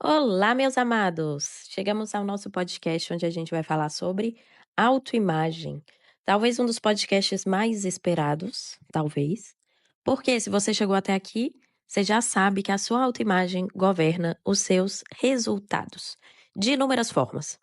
Olá, meus amados! Chegamos ao nosso podcast onde a gente vai falar sobre autoimagem. Talvez um dos podcasts mais esperados, talvez. Porque se você chegou até aqui, você já sabe que a sua autoimagem governa os seus resultados, de inúmeras formas.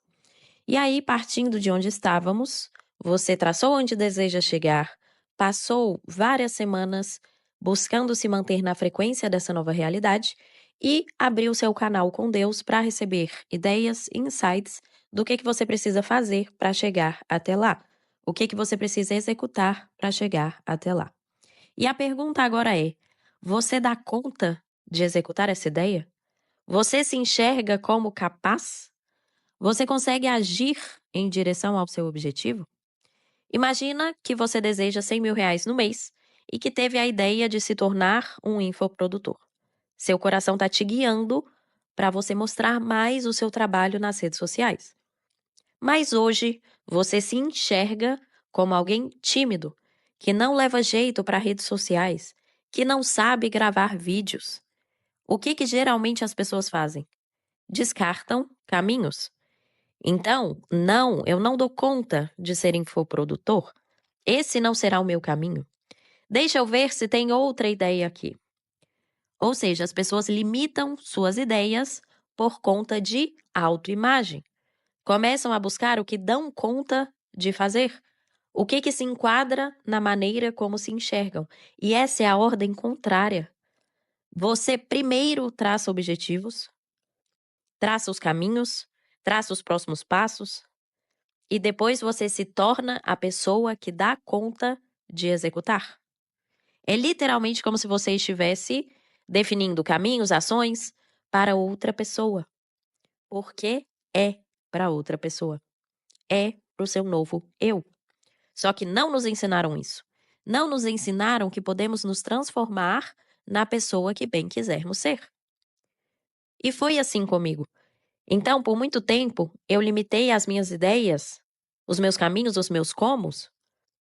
E aí, partindo de onde estávamos, você traçou onde deseja chegar, passou várias semanas buscando se manter na frequência dessa nova realidade e abriu seu canal com Deus para receber ideias, insights do que você precisa fazer para chegar até lá. O que você precisa executar para chegar até lá. E a pergunta agora é: você dá conta de executar essa ideia? Você se enxerga como capaz? Você consegue agir em direção ao seu objetivo? Imagina que você deseja R$ 100.000 no mês e que teve a ideia de se tornar um infoprodutor. Seu coração está te guiando para você mostrar mais o seu trabalho nas redes sociais. Mas hoje você se enxerga como alguém tímido, que não leva jeito para redes sociais, que não sabe gravar vídeos. O que geralmente as pessoas fazem? Descartam caminhos. Então, não, eu não dou conta de ser infoprodutor. Esse não será o meu caminho. Deixa eu ver se tem outra ideia aqui. Ou seja, as pessoas limitam suas ideias por conta de autoimagem. Começam a buscar o que dão conta de fazer. O que se enquadra na maneira como se enxergam. E essa é a ordem contrária. Você primeiro traça objetivos, traça os caminhos, traça os próximos passos, e depois você se torna a pessoa que dá conta de executar. É literalmente como se você estivesse definindo caminhos, ações para outra pessoa. Porque é para outra pessoa. É para o seu novo eu. Só que não nos ensinaram isso. Não nos ensinaram que podemos nos transformar na pessoa que bem quisermos ser. E foi assim comigo. Então, por muito tempo, eu limitei as minhas ideias, os meus caminhos, os meus comos,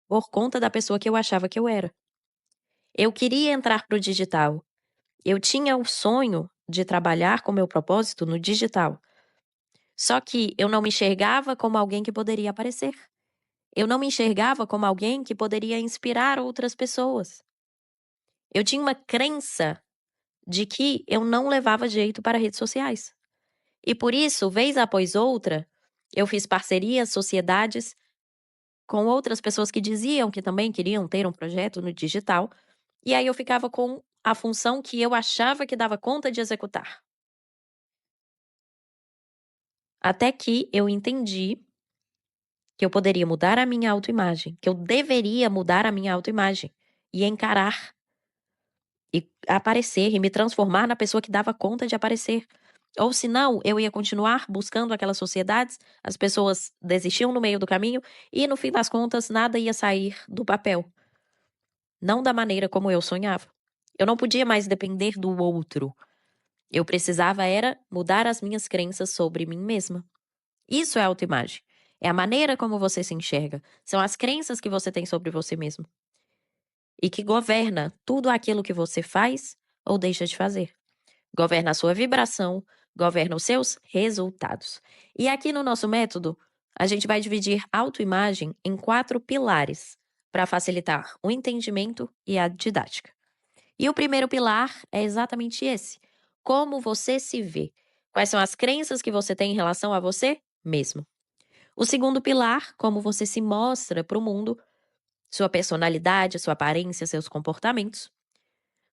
por conta da pessoa que eu achava que eu era. Eu queria entrar para o digital. Eu tinha o sonho de trabalhar com meu propósito no digital. Só que eu não me enxergava como alguém que poderia aparecer. Eu não me enxergava como alguém que poderia inspirar outras pessoas. Eu tinha uma crença de que eu não levava jeito para redes sociais. E por isso, vez após outra, eu fiz parcerias, sociedades com outras pessoas que diziam que também queriam ter um projeto no digital. E aí eu ficava com a função que eu achava que dava conta de executar. Até que eu entendi que eu poderia mudar a minha autoimagem, que eu deveria mudar a minha autoimagem e encarar e aparecer e me transformar na pessoa que dava conta de aparecer. Ou senão, eu ia continuar buscando aquelas sociedades, as pessoas desistiam no meio do caminho e no fim das contas nada ia sair do papel. Não da maneira como eu sonhava. Eu não podia mais depender do outro. Eu precisava era mudar as minhas crenças sobre mim mesma. Isso é autoimagem. É a maneira como você se enxerga. São as crenças que você tem sobre você mesmo. E que governa tudo aquilo que você faz ou deixa de fazer. Governa a sua vibração, governa os seus resultados. E aqui no nosso método, a gente vai dividir autoimagem em 4 pilares para facilitar o entendimento e a didática. E o primeiro pilar é exatamente esse: como você se vê. Quais são as crenças que você tem em relação a você mesmo. O segundo pilar, como você se mostra para o mundo, sua personalidade, sua aparência, seus comportamentos.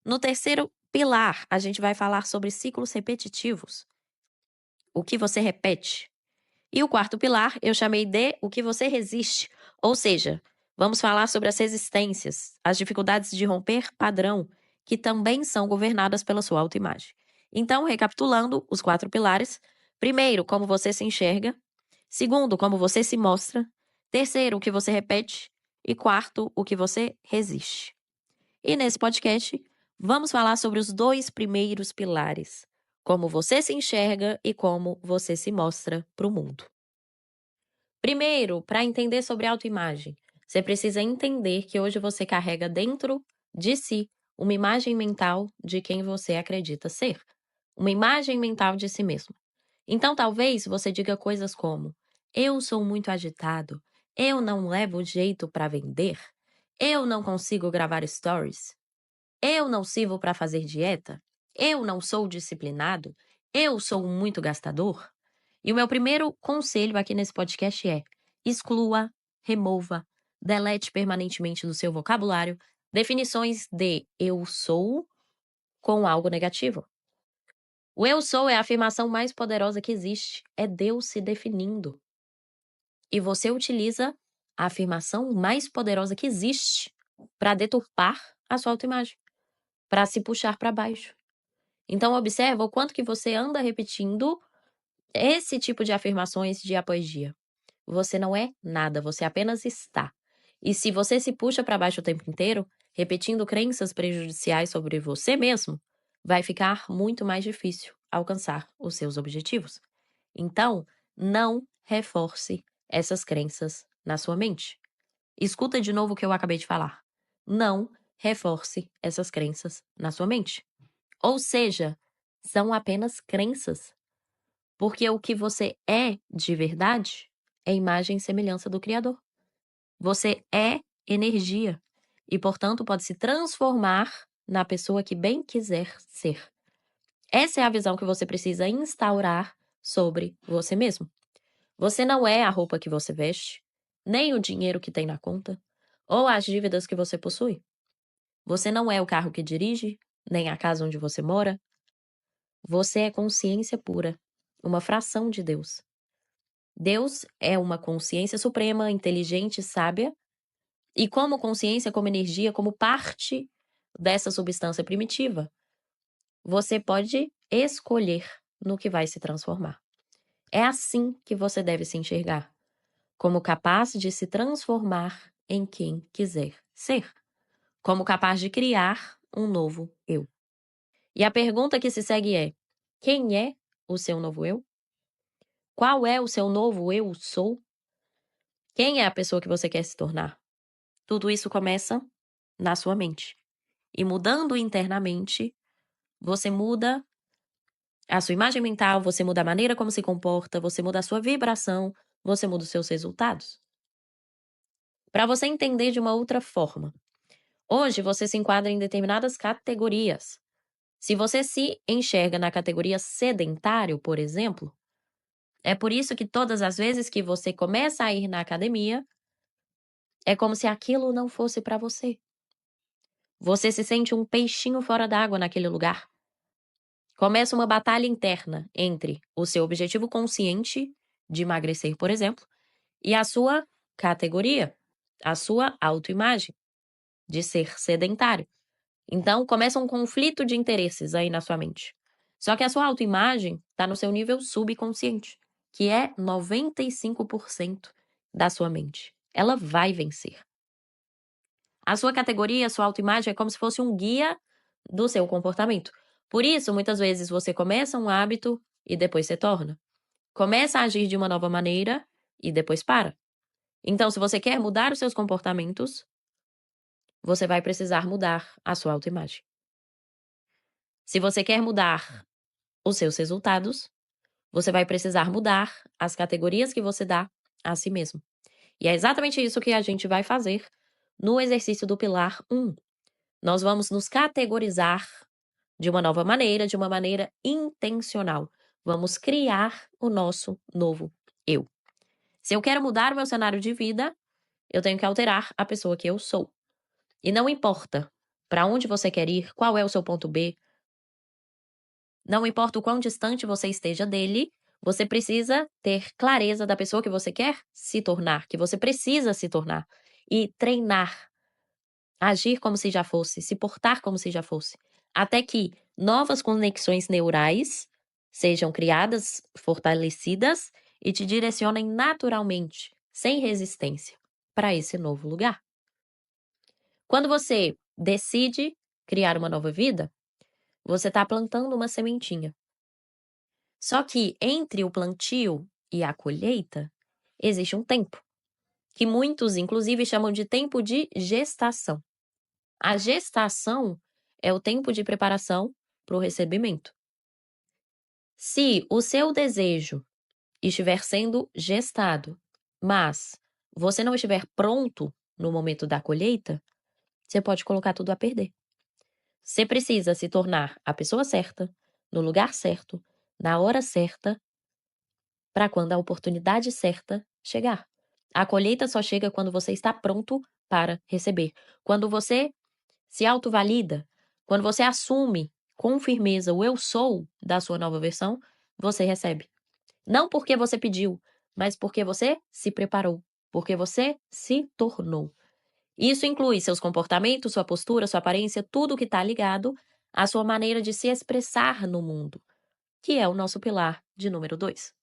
No terceiro pilar, a gente vai falar sobre ciclos repetitivos. O que você repete. E o quarto pilar, eu chamei de o que você resiste. Ou seja, vamos falar sobre as resistências, as dificuldades de romper padrão, que também são governadas pela sua autoimagem. Então, recapitulando os 4 pilares: primeiro, como você se enxerga. Segundo, como você se mostra. Terceiro, o que você repete. E quarto, o que você resiste. E nesse podcast, vamos falar sobre os 2 primeiros pilares: como você se enxerga e como você se mostra para o mundo. Primeiro, para entender sobre autoimagem, você precisa entender que hoje você carrega dentro de si uma imagem mental de quem você acredita ser. uma imagem mental de si mesmo. Então, talvez você diga coisas como: eu sou muito agitado, eu não levo jeito para vender, eu não consigo gravar stories, eu não sirvo para fazer dieta, eu não sou disciplinado, eu sou muito gastador. E o meu primeiro conselho aqui nesse podcast é: exclua, remova, delete permanentemente do seu vocabulário definições de eu sou com algo negativo. O eu sou é a afirmação mais poderosa que existe. É Deus se definindo. E você utiliza a afirmação mais poderosa que existe para deturpar a sua autoimagem, para se puxar para baixo. Então observa o quanto que você anda repetindo esse tipo de afirmações dia após dia. Você não é nada, você apenas está. E se você se puxa para baixo o tempo inteiro, repetindo crenças prejudiciais sobre você mesmo, vai ficar muito mais difícil alcançar os seus objetivos. Então, não reforce essas crenças na sua mente. Escuta de novo o que eu acabei de falar. Não reforce essas crenças na sua mente. Ou seja, são apenas crenças. Porque o que você é de verdade é imagem e semelhança do Criador. Você é energia e, portanto, pode se transformar na pessoa que bem quiser ser. Essa é a visão que você precisa instaurar sobre você mesmo. Você não é a roupa que você veste, nem o dinheiro que tem na conta, ou as dívidas que você possui. Você não é o carro que dirige, nem a casa onde você mora. Você é consciência pura, uma fração de Deus. Deus é uma consciência suprema, inteligente, sábia, e como consciência, como energia, como parte dessa substância primitiva, você pode escolher no que vai se transformar. É assim que você deve se enxergar, como capaz de se transformar em quem quiser ser, como capaz de criar um novo eu. E a pergunta que se segue é: quem é o seu novo eu? Qual é o seu novo eu sou? Quem é a pessoa que você quer se tornar? Tudo isso começa na sua mente. E mudando internamente, você muda a sua imagem mental, você muda a maneira como se comporta, você muda a sua vibração, você muda os seus resultados. Para você entender de uma outra forma, hoje você se enquadra em determinadas categorias. Se você se enxerga na categoria sedentário, por exemplo, é por isso que todas as vezes que você começa a ir na academia, é como se aquilo não fosse para você. Você se sente um peixinho fora d'água naquele lugar. Começa uma batalha interna entre o seu objetivo consciente de emagrecer, por exemplo, e a sua categoria, a sua autoimagem de ser sedentário. Então, começa um conflito de interesses aí na sua mente. Só que a sua autoimagem está no seu nível subconsciente, que é 95% da sua mente. Ela vai vencer. A sua categoria, a sua autoimagem é como se fosse um guia do seu comportamento. Por isso, muitas vezes você começa um hábito e depois se torna. Começa a agir de uma nova maneira e depois para. Então, se você quer mudar os seus comportamentos, você vai precisar mudar a sua autoimagem. Se você quer mudar os seus resultados, você vai precisar mudar as categorias que você dá a si mesmo. E é exatamente isso que a gente vai fazer no exercício do pilar 1. Nós vamos nos categorizar de uma nova maneira, de uma maneira intencional. Vamos criar o nosso novo eu. Se eu quero mudar o meu cenário de vida, eu tenho que alterar a pessoa que eu sou. E não importa para onde você quer ir, qual é o seu ponto B, não importa o quão distante você esteja dele, você precisa ter clareza da pessoa que você quer se tornar, que você precisa se tornar. E treinar, agir como se já fosse, se portar como se já fosse. Até que novas conexões neurais sejam criadas, fortalecidas e te direcionem naturalmente, sem resistência, para esse novo lugar. Quando você decide criar uma nova vida, você está plantando uma sementinha. Só que entre o plantio e a colheita, existe um tempo, que muitos, inclusive, chamam de tempo de gestação. A gestação é o tempo de preparação para o recebimento. Se o seu desejo estiver sendo gestado, mas você não estiver pronto no momento da colheita, você pode colocar tudo a perder. Você precisa se tornar a pessoa certa, no lugar certo, na hora certa, para quando a oportunidade certa chegar. A colheita só chega quando você está pronto para receber. Quando você se autovalida, quando você assume com firmeza o eu sou da sua nova versão, você recebe. Não porque você pediu, mas porque você se preparou, porque você se tornou. Isso inclui seus comportamentos, sua postura, sua aparência, tudo que está ligado à sua maneira de se expressar no mundo, que é o nosso pilar de número 2.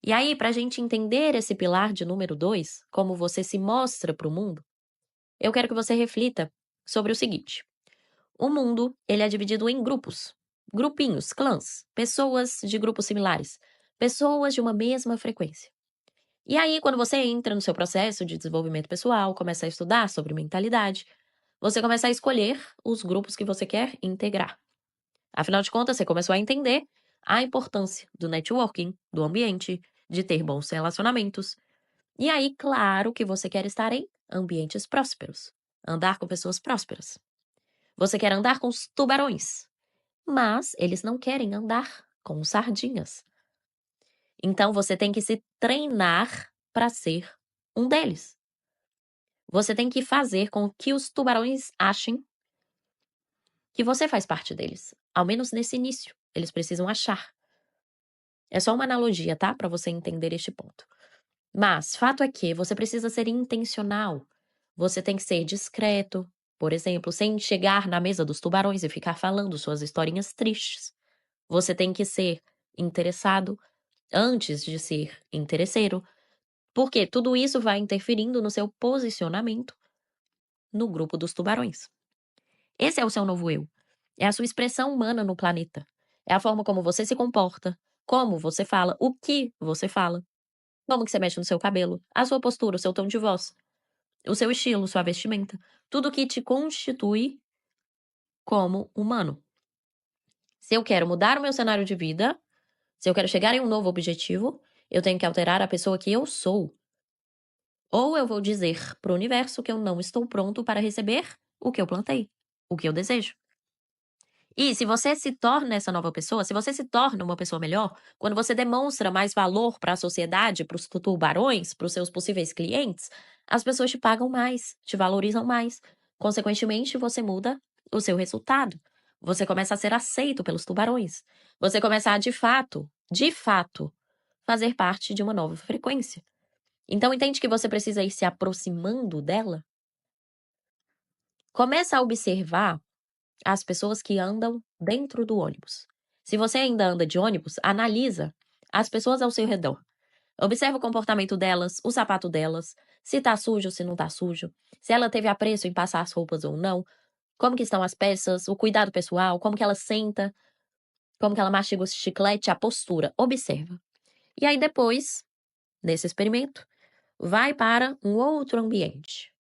E aí, para a gente entender esse pilar de número 2, como você se mostra para o mundo, eu quero que você reflita sobre o seguinte. O mundo, ele é dividido em grupos, grupinhos, clãs, pessoas de grupos similares, pessoas de uma mesma frequência. E aí, quando você entra no seu processo de desenvolvimento pessoal, começa a estudar sobre mentalidade, você começa a escolher os grupos que você quer integrar. Afinal de contas, você começou a entender a importância do networking, do ambiente, de ter bons relacionamentos. E aí, claro que você quer estar em ambientes prósperos, andar com pessoas prósperas. Você quer andar com os tubarões, mas eles não querem andar com sardinhas. Então você tem que se treinar para ser um deles. Você tem que fazer com que os tubarões achem que você faz parte deles. Ao menos nesse início, eles precisam achar. É só uma analogia, tá? Para você entender este ponto. Mas fato é que você precisa ser intencional. Você tem que ser discreto, por exemplo, sem chegar na mesa dos tubarões e ficar falando suas historinhas tristes. Você tem que ser interessado antes de ser interesseiro, porque tudo isso vai interferindo no seu posicionamento no grupo dos tubarões. Esse é o seu novo eu. É a sua expressão humana no planeta. É a forma como você se comporta, como você fala, o que você fala, como que você mexe no seu cabelo, a sua postura, o seu tom de voz, o seu estilo, sua vestimenta, tudo que te constitui como humano. Se eu quero mudar o meu cenário de vida, se eu quero chegar em um novo objetivo, eu tenho que alterar a pessoa que eu sou. Ou eu vou dizer para o universo que eu não estou pronto para receber o que eu plantei, o que eu desejo. E se você se torna essa nova pessoa, se você se torna uma pessoa melhor, quando você demonstra mais valor para a sociedade, para os tubarões, para os seus possíveis clientes, as pessoas te pagam mais, te valorizam mais. Consequentemente, você muda o seu resultado. Você começa a ser aceito pelos tubarões. Você começa a, de fato, fazer parte de uma nova frequência. Então, entende que você precisa ir se aproximando dela? Começa a observar as pessoas que andam dentro do ônibus. Se você ainda anda de ônibus, analisa as pessoas ao seu redor. Observa o comportamento delas, o sapato delas, se tá sujo, se não tá sujo, se ela teve apreço em passar as roupas ou não, como que estão as peças, o cuidado pessoal, como que ela senta, como que ela mastiga o chiclete, a postura. Observa. E aí depois, nesse experimento, vai para um outro ambiente.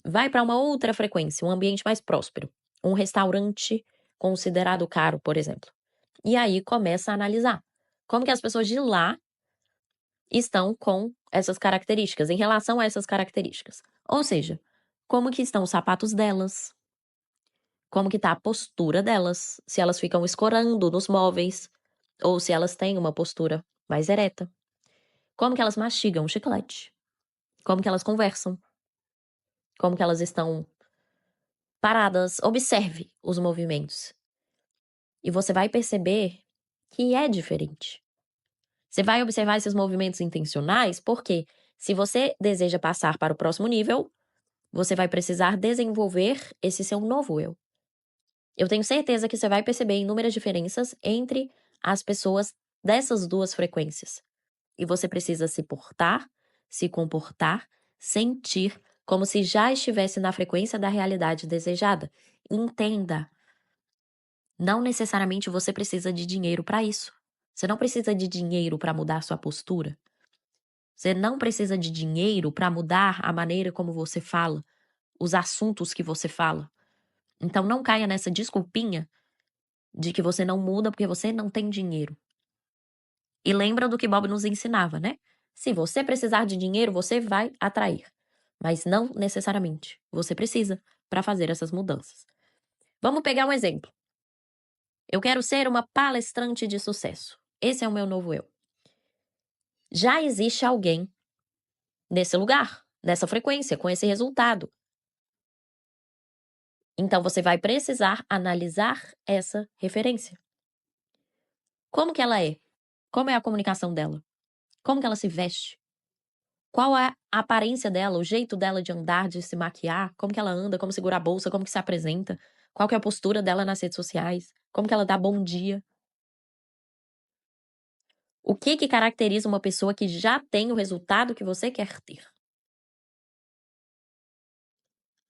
Vai para uma outra frequência, um ambiente mais próspero. Um restaurante considerado caro, por exemplo. E aí começa a analisar como que as pessoas de lá estão com essas características, em relação a essas características. Ou seja, como que estão os sapatos delas, como que está a postura delas, se elas ficam escorando nos móveis, ou se elas têm uma postura mais ereta. Como que elas mastigam o chiclete, como que elas conversam, como que elas estão paradas. Observe os movimentos. E você vai perceber que é diferente. Você vai observar esses movimentos intencionais, porque se você deseja passar para o próximo nível, você vai precisar desenvolver esse seu novo eu. Eu tenho certeza que você vai perceber inúmeras diferenças entre as pessoas dessas duas frequências. E você precisa se portar, se comportar, sentir como se já estivesse na frequência da realidade desejada. Entenda. Não necessariamente você precisa de dinheiro para isso. Você não precisa de dinheiro para mudar sua postura. Você não precisa de dinheiro para mudar a maneira como você fala, os assuntos que você fala. Então não caia nessa desculpinha de que você não muda porque você não tem dinheiro. E lembra do que Bob nos ensinava, né? Se você precisar de dinheiro, você vai atrair. Mas não necessariamente. Você precisa para fazer essas mudanças. Vamos pegar um exemplo. Eu quero ser uma palestrante de sucesso. Esse é o meu novo eu. Já existe alguém nesse lugar, nessa frequência, com esse resultado. Então você vai precisar analisar essa referência. Como que ela é? Como é a comunicação dela? Como que ela se veste? Qual é a aparência dela, o jeito dela de andar, de se maquiar? Como que ela anda, como segura a bolsa, como que se apresenta? Qual que é a postura dela nas redes sociais? Como que ela dá bom dia? O que que caracteriza uma pessoa que já tem o resultado que você quer ter?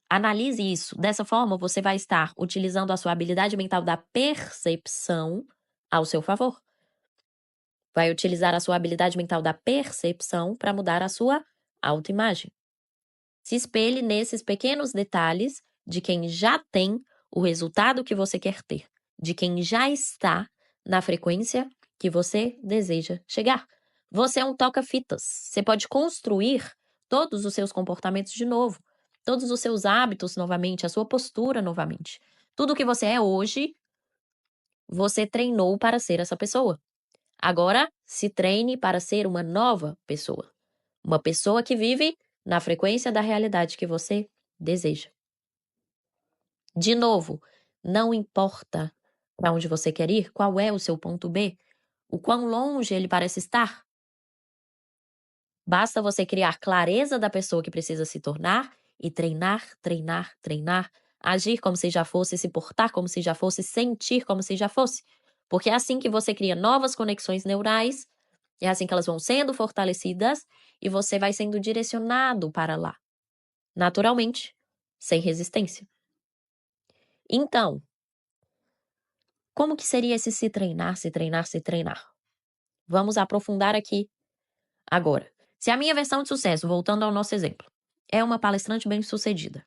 Analise isso. Dessa forma, você vai estar utilizando a sua habilidade mental da percepção ao seu favor. Vai utilizar a sua habilidade mental da percepção para mudar a sua autoimagem. Se espelhe nesses pequenos detalhes de quem já tem o resultado que você quer ter, de quem já está na frequência que você deseja chegar. Você é um toca-fitas. Você pode construir todos os seus comportamentos de novo, todos os seus hábitos novamente, a sua postura novamente. Tudo que você é hoje, você treinou para ser essa pessoa. Agora, se treine para ser uma nova pessoa. Uma pessoa que vive na frequência da realidade que você deseja. De novo, não importa para onde você quer ir, qual é o seu ponto B, o quão longe ele parece estar. Basta você criar clareza da pessoa que precisa se tornar e treinar, treinar, treinar, agir como se já fosse, se portar como se já fosse, sentir como se já fosse. Porque é assim que você cria novas conexões neurais, é assim que elas vão sendo fortalecidas e você vai sendo direcionado para lá, naturalmente, sem resistência. Então, como que seria esse se treinar, se treinar, se treinar? Vamos aprofundar aqui agora. Se a minha versão de sucesso, voltando ao nosso exemplo, é uma palestrante bem-sucedida.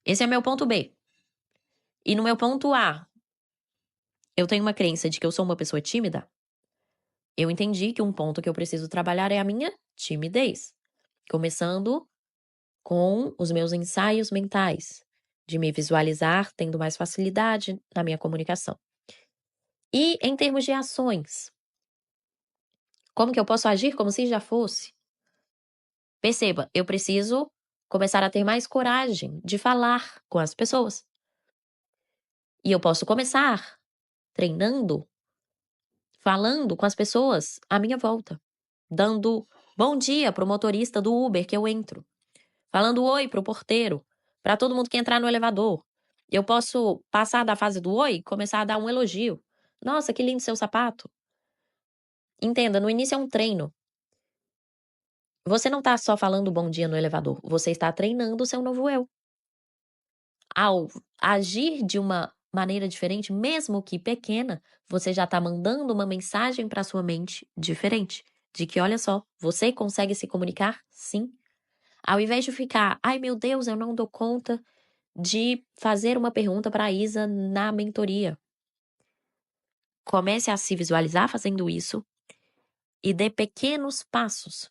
Esse é meu ponto B. E no meu ponto A, eu tenho uma crença de que eu sou uma pessoa tímida. Eu entendi que um ponto que eu preciso trabalhar é a minha timidez. Começando com os meus ensaios mentais, de me visualizar tendo mais facilidade na minha comunicação. E em termos de ações, como que eu posso agir como se já fosse? Perceba, eu preciso começar a ter mais coragem de falar com as pessoas. E eu posso começar treinando, falando com as pessoas à minha volta, dando bom dia para o motorista do Uber que eu entro, falando oi para o porteiro, para todo mundo que entrar no elevador. Eu posso passar da fase do oi e começar a dar um elogio. Nossa, que lindo seu sapato. Entenda, no início é um treino. Você não está só falando bom dia no elevador, você está treinando o seu novo eu. Ao agir de uma maneira diferente, mesmo que pequena, você já está mandando uma mensagem para sua mente diferente, de que olha só, você consegue se comunicar? Sim. Ao invés de ficar, ai meu Deus, eu não dou conta de fazer uma pergunta para a Isa na mentoria. Comece a se visualizar fazendo isso e dê pequenos passos.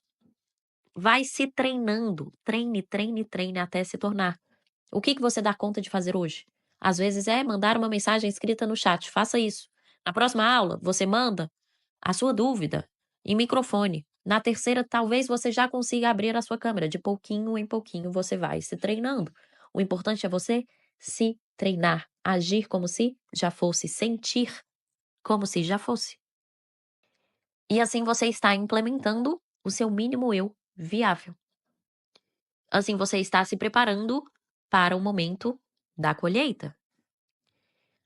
Vai se treinando, treine, treine, treine até se tornar. O que você dá conta de fazer hoje? Às vezes é mandar uma mensagem escrita no chat, faça isso. Na próxima aula, você manda a sua dúvida em microfone. Na terceira, talvez você já consiga abrir a sua câmera. De pouquinho em pouquinho você vai se treinando. O importante é você se treinar, agir como se já fosse, sentir como se já fosse. E assim você está implementando o seu mínimo eu viável. Assim você está se preparando para o momento da colheita.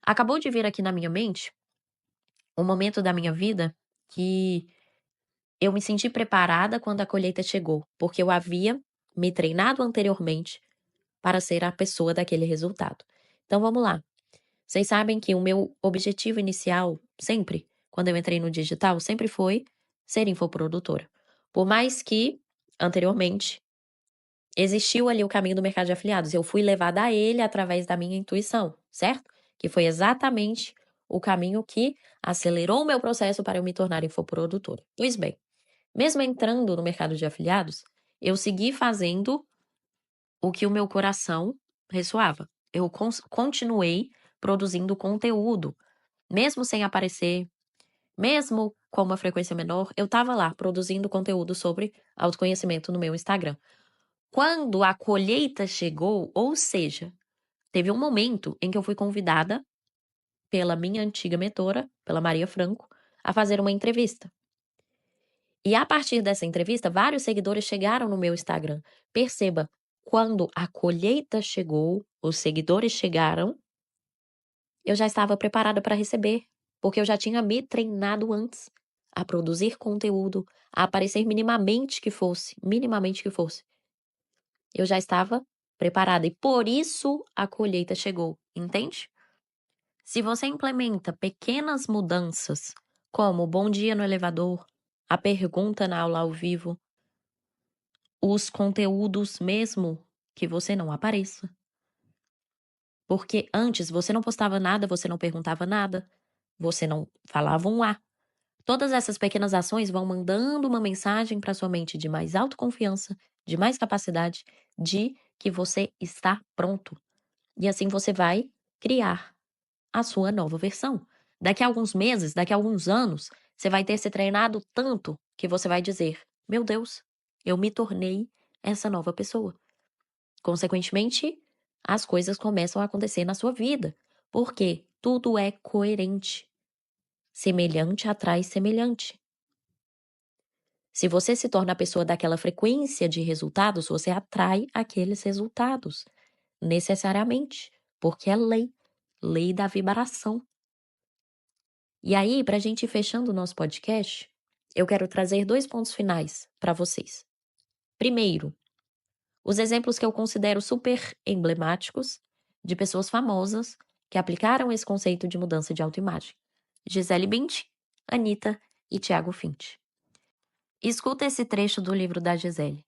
Acabou de vir aqui na minha mente um momento da minha vida que eu me senti preparada quando a colheita chegou, porque eu havia me treinado anteriormente para ser a pessoa daquele resultado. Então vamos lá. Vocês sabem que o meu objetivo inicial, sempre, quando eu entrei no digital, sempre foi ser infoprodutora. Por mais que, anteriormente, existiu ali o caminho do mercado de afiliados. Eu fui levada a ele através da minha intuição, certo? Que foi exatamente o caminho que acelerou o meu processo para eu me tornar infoprodutora. Pois bem, mesmo entrando no mercado de afiliados, eu segui fazendo o que o meu coração ressoava. Eu continuei produzindo conteúdo, mesmo sem aparecer, mesmo com uma frequência menor, eu estava lá produzindo conteúdo sobre autoconhecimento no meu Instagram. Quando a colheita chegou, ou seja, teve um momento em que eu fui convidada pela minha antiga mentora, pela Maria Franco, a fazer uma entrevista. E a partir dessa entrevista, vários seguidores chegaram no meu Instagram. Perceba, quando a colheita chegou, os seguidores chegaram, eu já estava preparada para receber, porque eu já tinha me treinado antes a produzir conteúdo, a aparecer minimamente que fosse, Eu já estava preparada e por isso a colheita chegou, entende? Se você implementa pequenas mudanças, como o bom dia no elevador, a pergunta na aula ao vivo, os conteúdos mesmo que você não apareça. Porque antes você não postava nada, você não perguntava nada, você não falava um A. Todas essas pequenas ações vão mandando uma mensagem para sua mente de mais autoconfiança, de mais capacidade, de que você está pronto. E assim você vai criar a sua nova versão. Daqui a alguns meses, daqui a alguns anos, você vai ter se treinado tanto que você vai dizer: meu Deus, eu me tornei essa nova pessoa. Consequentemente, as coisas começam a acontecer na sua vida, porque tudo é coerente. Semelhante atrai semelhante. Se você se torna a pessoa daquela frequência de resultados, você atrai aqueles resultados, necessariamente, porque é lei da vibração. E aí, para a gente ir fechando o nosso podcast, eu quero trazer 2 pontos finais para vocês. Primeiro, os exemplos que eu considero super emblemáticos de pessoas famosas que aplicaram esse conceito de mudança de autoimagem. Gisele Bündchen, Anitta e Thiago Fint. Escuta esse trecho do livro da Gisele.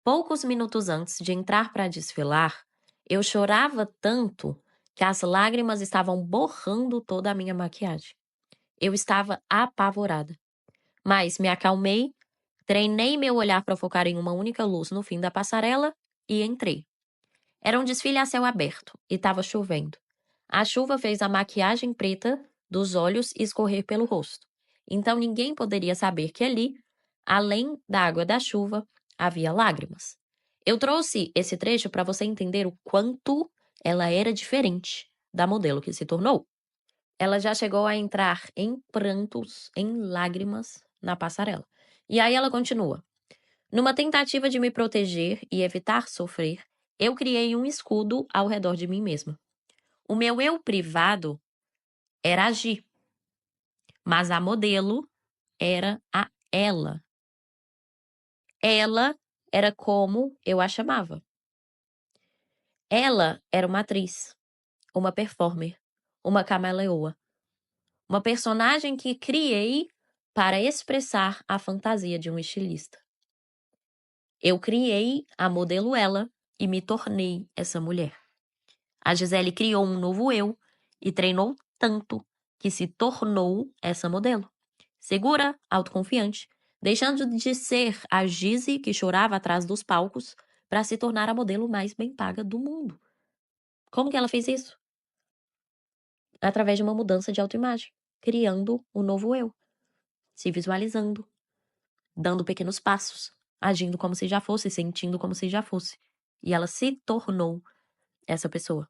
Poucos minutos antes de entrar para desfilar, eu chorava tanto que as lágrimas estavam borrando toda a minha maquiagem. Eu estava apavorada. Mas me acalmei, treinei meu olhar para focar em uma única luz no fim da passarela e entrei. Era um desfile a céu aberto e estava chovendo. A chuva fez a maquiagem preta dos olhos escorrer pelo rosto. Então ninguém poderia saber que ali, além da água da chuva, havia lágrimas. Eu trouxe esse trecho para você entender o quanto ela era diferente da modelo que se tornou. Ela já chegou a entrar em prantos, em lágrimas na passarela. E aí ela continua. Numa tentativa de me proteger e evitar sofrer, eu criei um escudo ao redor de mim mesma. O meu eu privado era a Gi, mas a modelo era a ela. Ela era como eu a chamava. Ela era uma atriz, uma performer, uma camaleoa, uma personagem que criei para expressar a fantasia de um estilista. Eu criei a modelo ela e me tornei essa mulher. A Gisele criou um novo eu e treinou tanto que se tornou essa modelo. Segura, autoconfiante, deixando de ser a Gise que chorava atrás dos palcos para se tornar a modelo mais bem paga do mundo. Como que ela fez isso? Através de uma mudança de autoimagem, criando um novo eu, se visualizando, dando pequenos passos, agindo como se já fosse, sentindo como se já fosse. E ela se tornou essa pessoa.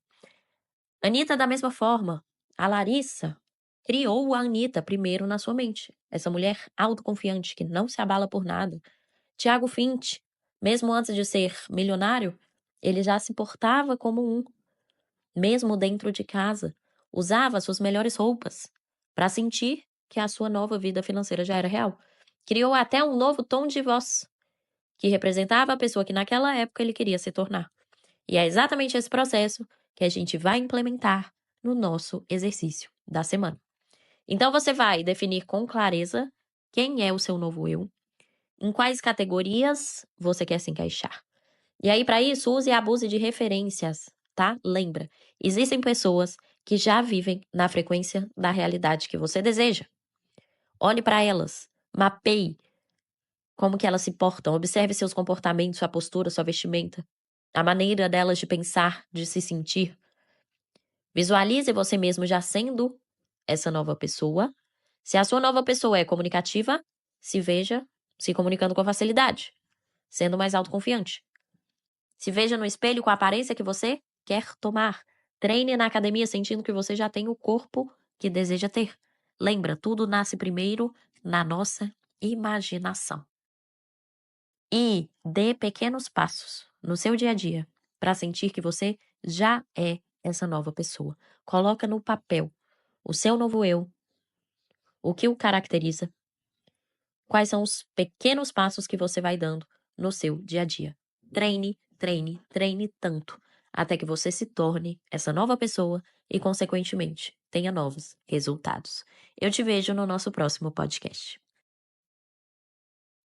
Anitta, da mesma forma, a Larissa criou a Anitta primeiro na sua mente. Essa mulher autoconfiante que não se abala por nada. Thiago Fint, mesmo antes de ser milionário, ele já se portava como um. Mesmo dentro de casa, usava suas melhores roupas para sentir que a sua nova vida financeira já era real. Criou até um novo tom de voz, que representava a pessoa que naquela época ele queria se tornar. E é exatamente esse processo que a gente vai implementar no nosso exercício da semana. Então você vai definir com clareza quem é o seu novo eu, em quais categorias você quer se encaixar. E aí, para isso, use e abuse de referências, tá? Lembra, existem pessoas que já vivem na frequência da realidade que você deseja. Olhe para elas, mapeie como que elas se portam, observe seus comportamentos, sua postura, sua vestimenta, a maneira delas de pensar, de se sentir. Visualize você mesmo já sendo essa nova pessoa. Se a sua nova pessoa é comunicativa, se veja se comunicando com facilidade, sendo mais autoconfiante. Se veja no espelho com a aparência que você quer tomar. Treine na academia sentindo que você já tem o corpo que deseja ter. Lembra, tudo nasce primeiro na nossa imaginação. E dê pequenos passos no seu dia a dia para sentir que você já é essa nova pessoa. Coloca no papel o seu novo eu, o que o caracteriza, quais são os pequenos passos que você vai dando no seu dia a dia. Treine, treine, treine tanto até que você se torne essa nova pessoa e, consequentemente, tenha novos resultados. Eu te vejo no nosso próximo podcast.